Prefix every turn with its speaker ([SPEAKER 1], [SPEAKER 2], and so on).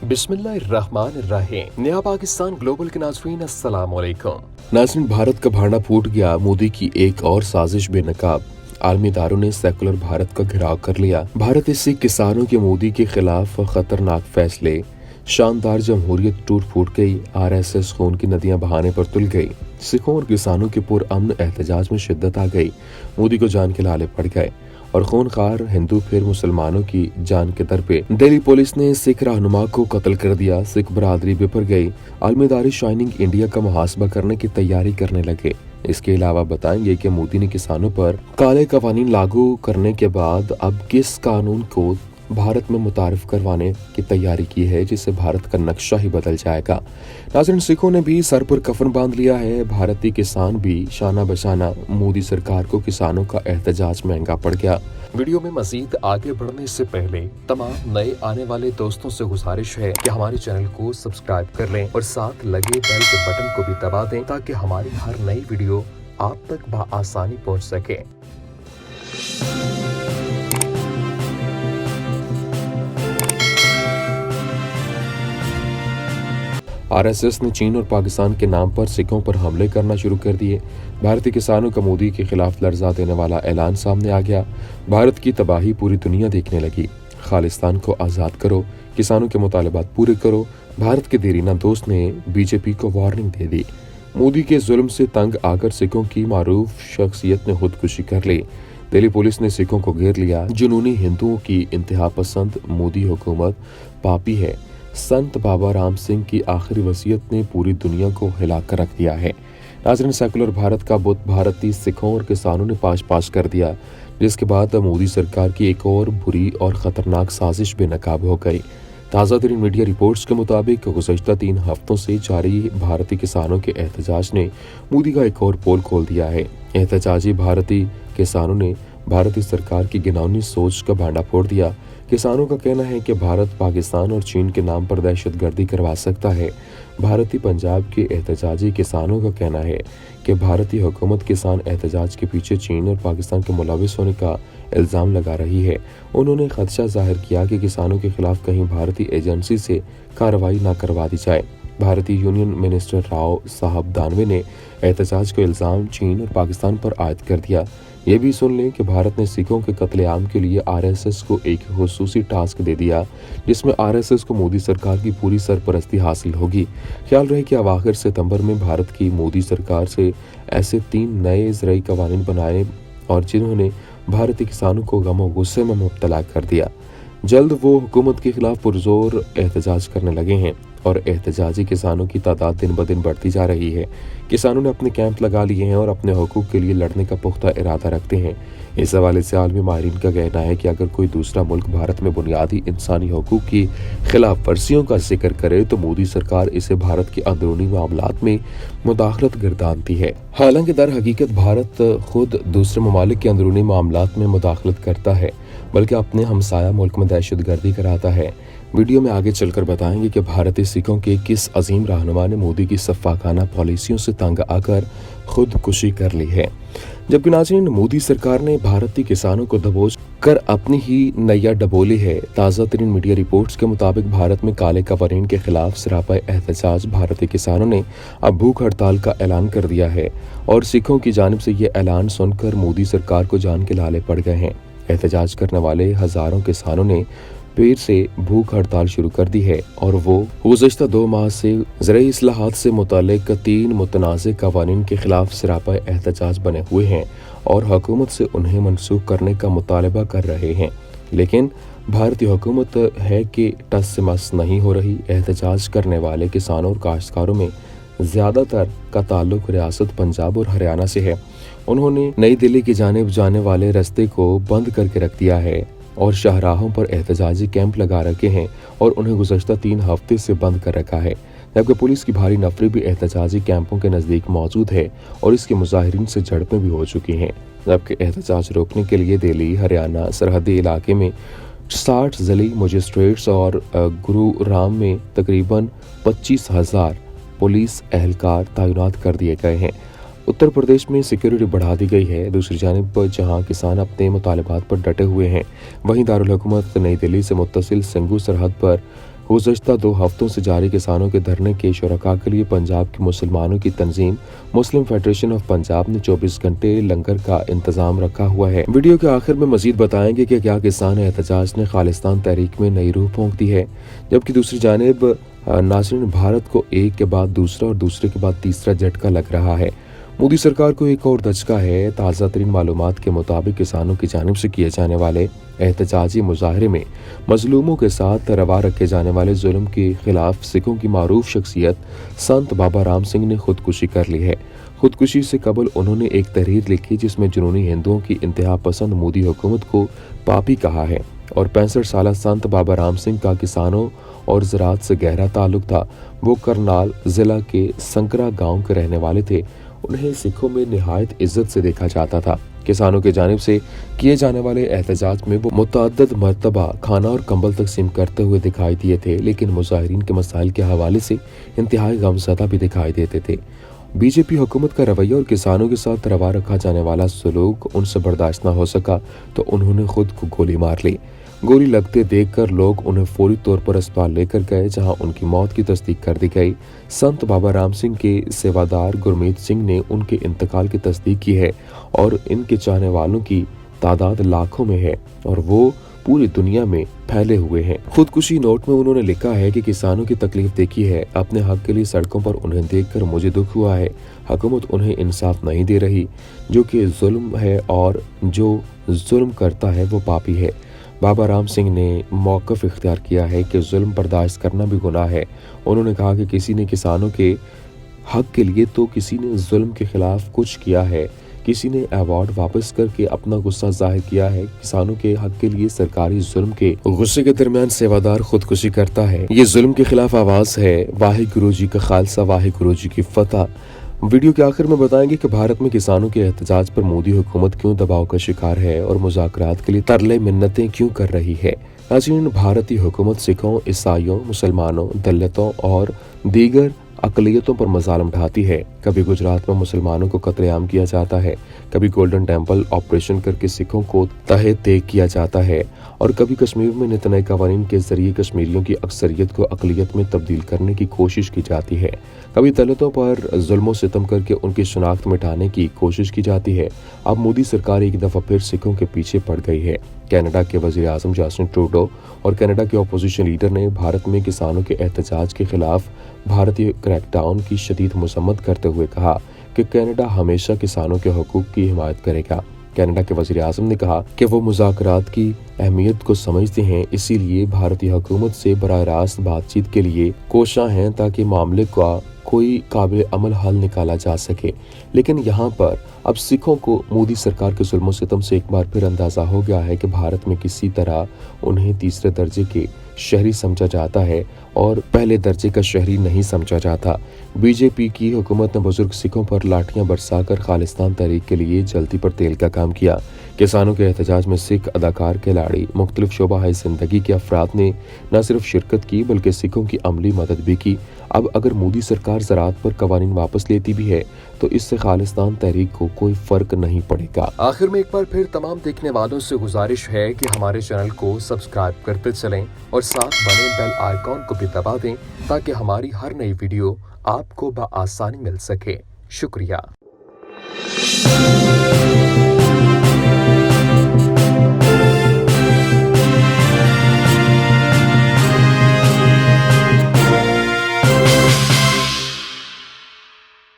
[SPEAKER 1] बिस्मिल्लाहिर्रहमानिर्रहीम। नया पाकिस्तान ग्लोबल के नाज़रीन अस्सलाम वालेकुम। नाज़रीन, भारत का भांडा फूट गया, मोदी की एक और साजिश बेनकाब। आलमी इदारों ने सेकुलर भारत का घेराव कर लिया। भारत इससे किसानों के मोदी के खिलाफ खतरनाक फैसले। शानदार जमहूरियत टूट फूट गई। RSS खून की नदियां बहाने पर तुल गई। सिखों और किसानों के पुरअमन एहतजाज में शिद्दत आ गई। मोदी को जान के लाले पड़ गए और खूनखार हिंदू फिर मुसलमानों की जान के दर पे। दिल्ली पुलिस ने सिख रहनुमा को कत्ल कर दिया। सिख बरादरी बिफर गई। आलमी इदारे शाइनिंग इंडिया का मुहासबा करने की तैयारी करने लगे। इसके अलावा बताएंगे कि मोदी ने किसानों पर काले कवानीन लागू करने के बाद अब किस कानून को भारत में मुतारिफ करवाने की तैयारी की है, जिससे भारत का नक्शा ही बदल जाएगा। नाज़रीन, सिखों ने भी सर पर कफन बांध लिया है। भारतीय किसान भी शाना बशाना। मोदी सरकार को किसानों का एहतजाज महंगा पड़ गया। वीडियो में मजीद आगे बढ़ने से पहले तमाम नए आने वाले दोस्तों से गुजारिश है कि हमारे चैनल को सब्सक्राइब कर लें और साथ लगे बेल के बटन को भी दबा दें ताकि हमारी हर नई वीडियो आप तक बआसानी पहुंच सके। RSS ने चीन और पाकिस्तान के नाम पर सिखों पर हमले करना शुरू कर दिए। भारतीय किसानों का मोदी के खिलाफ लर्जा देने वाला ऐलान सामने आ गया। भारत की तबाही पूरी दुनिया देखने लगी। खालिस्तान को आज़ाद करो, किसानों के मुतालबात पूरे करो। भारत के देरीना दोस्त ने BJP को वार्निंग दे दी। मोदी के जुल्म से तंग आकर सिखों की मारूफ शख्सियत ने खुदकुशी कर ली। दिल्ली पुलिस ने सिखों को घेर लिया। जुनूनी हिंदुओं की इंतहा पसंद मोदी हुकूमत पापी है। संत बाबा राम सिंह की आखिरी वसीयत ने पूरी दुनिया को हिला कर रख दिया है। नाज़रीन, सेकुलर भारत का बुत भारतीय सिखों और किसानों ने पाश पाश कर दिया, जिसके बाद मोदी सरकार की एक और बुरी और खतरनाक साजिश बेनकाब हो गई। ताज़ा तरीन मीडिया रिपोर्ट्स के मुताबिक गुज़श्ता 3 हफ्तों से जारी भारतीय किसानों के एहतजाज ने मोदी का एक और पोल खोल दिया है। एहतजाजी भारतीय किसानों ने भारतीय सरकार की घिनौनी सोच का भांडा फोड़ दिया। किसानों का कहना है कि भारत पाकिस्तान और चीन के नाम पर दहशतगर्दी करवा सकता है। भारतीय पंजाब के एहतजाजी किसानों का कहना है कि भारतीय हुकूमत किसान एहतजाज के पीछे चीन और पाकिस्तान के मुलविस होने का इल्ज़ाम लगा रही है। उन्होंने खदशा जाहिर किया कि किसानों के खिलाफ कहीं भारतीय एजेंसी से कार्रवाई न करवा दी जाए। भारतीय यूनियन मिनिस्टर राव साहब दानवे ने एहतजाज को इल्ज़ाम चीन और पाकिस्तान पर आयद कर दिया। ये भी सुन लें कि भारत ने सिखों के कत्लेआम के लिए RSS को एक खुसूसी टास्क दे दिया, जिसमें RSS को मोदी सरकार की पूरी सरपरस्ती हासिल होगी। ख्याल रहे कि अवाखिर सितंबर में भारत की मोदी सरकार से ऐसे 3 नए ज़रई कवानीन बनाए और जिन्होंने भारतीय किसानों को गम और गुस्से में मुब्तला कर दिया। जल्द वो हुकूमत के खिलाफ पुरजोर एहतजाज करने लगे हैं और एहतजाजी किसानों की तादाद दिन ब दिन बढ़ती जा रही है। किसानों ने अपने कैंप लगा लिए हैं और अपने हकूक़ के लिए लड़ने का पुख्ता इरादा रखते हैं। इस हवाले से आलमी माहिरीन का कहना है कि अगर कोई दूसरा मुल्क भारत में बुनियादी इंसानी हकूक़ की खिलाफ वर्जियों का जिक्र करे तो मोदी सरकार इसे भारत के अंदरूनी मामलात में मुदाखलत गर्दानती है। हालांकि दर हकीकत भारत खुद दूसरे ममालिक के अंदरूनी मामलात में मुदाखलत करता है, बल्कि अपने हमसाया मुल्क में दहशतगर्दी कराता है। वीडियो में आगे चलकर बताएंगे कि भारतीय सिखों के किस अजीम रहनुमा ने मोदी की सफ़ाकाना पॉलिसियों से तंग आकर खुदकुशी कर ली है। जबकि नाज़रीन, मोदी सरकार ने भारतीय किसानों को दबोच कर अपनी ही नैया डबोली है। ताज़ा तरीन मीडिया रिपोर्ट्स के मुताबिक भारत में काले कवानीन के खिलाफ सरापा एहतजाज भारतीय किसानों ने अब भूख हड़ताल का ऐलान कर दिया है और सिखों की जानिब से ये ऐलान सुनकर मोदी सरकार को जान के लाले पड़ गए हैं। एहतजाज करने वाले हजारों किसानों ने फिर से भूख हड़ताल शुरू कर दी है और वो गुज़श्ता 2 माह से ज़रई इस्लाहात से मुतालिक 3 मुतनाज़ कवानीन के खिलाफ सरापा एहतजाज बने हुए हैं और हुकूमत से उन्हें मनसूख करने का मुतालबा कर रहे हैं। लेकिन भारतीय हुकूमत है कि टस से मस नहीं हो रही। एहतजाज करने वाले किसानों और काश्तकारों में ज़्यादातर का ताल्लुक रियासत पंजाब और हरियाणा से है। उन्होंने नई दिल्ली की जानिब जाने वाले रास्ते को बंद करके रख दिया है और शाहराहों पर एहतजाजी कैंप लगा रखे हैं और उन्हें गुज़श्ता 3 हफ्ते से बंद कर रखा है। जबकि पुलिस की भारी नफरी भी एहतजाजी कैंपों के नज़दीक मौजूद है और इसके मुजाहिरीन से झड़पें भी हो चुकी हैं। जबकि एहतजाज रोकने के लिए दिल्ली हरियाणा सरहदी इलाके में 60 ज़िली मजिस्ट्रेट्स और गुरुग्राम में तकरीबन 25,000 पुलिस एहलकार तैनात कर दिए गए हैं। उत्तर प्रदेश में सिक्योरिटी बढ़ा दी गई है। दूसरी जानिब जहां किसान अपने मुतालबात पर डटे हुए हैं, वहीं दारुल हुकूमत नई दिल्ली से मुत्तसिल संगू सरहद पर गुज़श्ता 2 हफ्तों से जारी किसानों के धरने के शुरका के लिए पंजाब के मुसलमानों की तंजीम मुस्लिम फेडरेशन ऑफ पंजाब ने 24 घंटे लंगर का इंतजाम रखा हुआ है। वीडियो के आखिर में मजीद बताएंगे कि क्या किसान एहतजाज ने खालिस्तान तहरीक में नई रूह फूंक दी है, जबकि दूसरी जानिब नाज़रीन भारत को एक के बाद दूसरा और दूसरे के बाद तीसरा झटका लग रहा है। मोदी सरकार को एक और दचका है। ताज़ा तरीन मालूमात के मुताबिक किसानों की जानिब से किए जाने वाले एहतजाजी मुजाहरे में मजलूमों के साथ रवा रखे जाने वाले जुल्म के खिलाफ सिखों की मारूफ शख्सियत संत बाबा राम सिंह ने खुदकुशी कर ली है। खुदकुशी से कबल उन्होंने एक तहरीर लिखी जिसमें जुनूनी हिंदुओं की इंतहा पसंद मोदी हुकूमत को पापी कहा है और 65 साल संत बाबा राम सिंह का किसानों और ज़राअत से गहरा ताल्लुक था। वो करनाल ज़िला के संकरा गांव के रहने वाले थे। उन्हें सिखों में निहायत इज्जत से देखा जाता था। किसानों की जानिब से किए जाने वाले एहतजाज में वो मुतअद्दिद मरतबा खाना और कंबल तकसीम करते हुए दिखाई दिए थे, लेकिन मुजाहिरीन के मसाइल के हवाले से इंतहाई गमज़दा भी दिखाई देते थे। बीजेपी हुकूमत का रवैया और किसानों के साथ रवा रखा जाने वाला सलूक उनसे बर्दाश्त न हो सका तो उन्होंने खुद को गोली मार ली। गोली लगते देखकर लोग उन्हें फौरी तौर पर अस्पताल लेकर गए, जहां उनकी मौत की तस्दीक कर दी गई। संत बाबा राम सिंह के सेवादार गुरमीत सिंह ने उनके इंतकाल की तस्दीक की है और इनके चाहने वालों की तादाद लाखों में है और वो पूरी दुनिया में फैले हुए हैं। खुदकुशी नोट में उन्होंने लिखा है कि किसानों की तकलीफ देखी है, अपने हक के लिए सड़कों पर उन्हें देखकर मुझे दुख हुआ है। हुकूमत उन्हें इंसाफ नहीं दे रही, जो कि जुल्म है और जो जुल्म करता है वो पापी है। बाबा राम सिंह ने मौक़िफ़ इख्तियार किया है कि जुल्म बर्दाश्त करना भी गुनाह है। उन्होंने कहा कि किसी ने किसानों के हक के लिए तो किसी ने जुल्म के खिलाफ कुछ किया है, किसी ने अवार्ड वापस करके अपना गुस्सा जाहिर किया है। किसानों के हक के लिए सरकारी जुल्म के गुस्से के दरमियान सेवादार खुदकुशी करता है। ये जुल्म के खिलाफ आवाज़ है। वाहिगुरु जी का खालसा, वाहिगुरु जी की फतह। वीडियो के आखिर में बताएंगे कि भारत में किसानों के एहतजाज पर मोदी हुकूमत क्यों दबाव का शिकार है और मुज़ाकरात के लिए तरले मिन्नतें क्यों कर रही है। नाज़रीन, भारतीय हुकूमत सिखों, ईसाइयों, मुसलमानों, दलितों और दीगर अक़लियतों पर मज़ालिम ढाती है। कभी गुजरात में मुसलमानों को कत्लेआम किया जाता है, कभी गोल्डन टेम्पल ऑपरेशन करके सिखों को तहे तेग किया जाता है और कभी कश्मीर में नित नए कवानीन के जरिए कश्मीरियों की अक्सरियत को अक़लियत में तब्दील करने की कोशिश की जाती है। कभी दलितों पर जुल्म सितम करके उनकी शनाख्त मिटाने की कोशिश की जाती है। अब मोदी सरकार एक दफ़ा फिर सिखों के पीछे पड़ गई है। कनाडा के वज़ीर आज़म जस्टिन ट्रूडो और कनाडा के अपोजिशन लीडर ने भारत में किसानों के एहतजाज के खिलाफ भारतीय क्रैकडाउन की शदीद मज़म्मत करते हुए कहा कि कनाडा हमेशा किसानों के हकूक़ की हिमायत करेगा। कनाडा के वज़ीर आज़म ने कहा कि वो मुज़ाकरात की अहमियत को समझते हैं, इसीलिए भारतीय हुकूमत से बराह रास्त बातचीत के लिए कोशां हैं ताकि मामले का कोई काबिल अमल हल निकाला जा सके। लेकिन यहाँ पर अब सिखों को मोदी सरकार के जुल्म सितम से एक बार फिर अंदाज़ा हो गया है कि भारत में किसी तरह उन्हें तीसरे दर्जे के शहरी समझा जाता है और पहले दर्जे का शहरी नहीं समझा जाता। बीजेपी की हुकूमत ने बुजुर्ग सिखों पर लाठियां बरसाकर खालिस्तान तहरीक के लिए जल्दी पर तेल का काम किया। किसानों के एहतजाज में सिख अदाकार, खिलाड़ी, मुख्तलिफ शोबा जिंदगी के अफराद ने न सिर्फ शिरकत की बल्कि सिखों की अमली मदद भी की। अब अगर मोदी सरकार ज़राअत पर कवानीन वापस लेती भी है तो इससे खालिस्तान तहरीक को कोई फर्क नहीं पड़ेगा। आखिर में एक बार फिर तमाम देखने वालों से गुजारिश है कि हमारे चैनल को सब्सक्राइब करते चलें और साथ बने बेल आइकॉन को भी दबा दें ताकि हमारी हर नई वीडियो आपको बआसानी मिल सके। शुक्रिया।